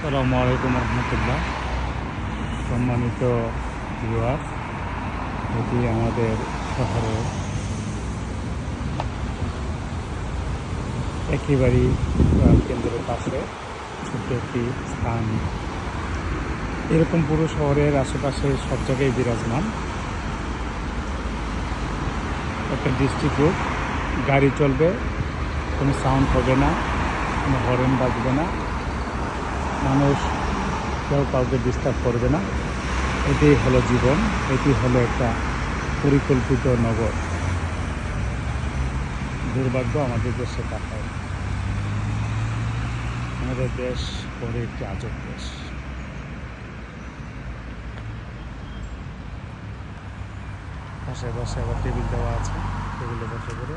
আসসালামু আলাইকুম রহমতুল্লাহ। সম্মানিত ভিউয়ার, এটি আমাদের শহরের একেবারেই কেন্দ্রের পাশে ছোট্ট একটি স্থান। এরকম পুরো শহরের আশেপাশে সব জায়গায় বিরাজমান একটা ডিস্ট্রিক্ট রোড। গাড়ি চলবে, কোনো সাউন্ড হবে না, কোনো হর্ন বাজবে না, মানুষ কেউ কাউকে ডিস্টার্ব করবে না। এটি হলো জীবন, এটি হলো একটা পরিকল্পিত নগর। দুর্ভাগ্য আমাদের দেশে তা হয় না। আমাদের দেশ পরে একটি আজব দেশ। পাশে আবার টেবিল দেওয়া আছে, টেবিলে বসে করে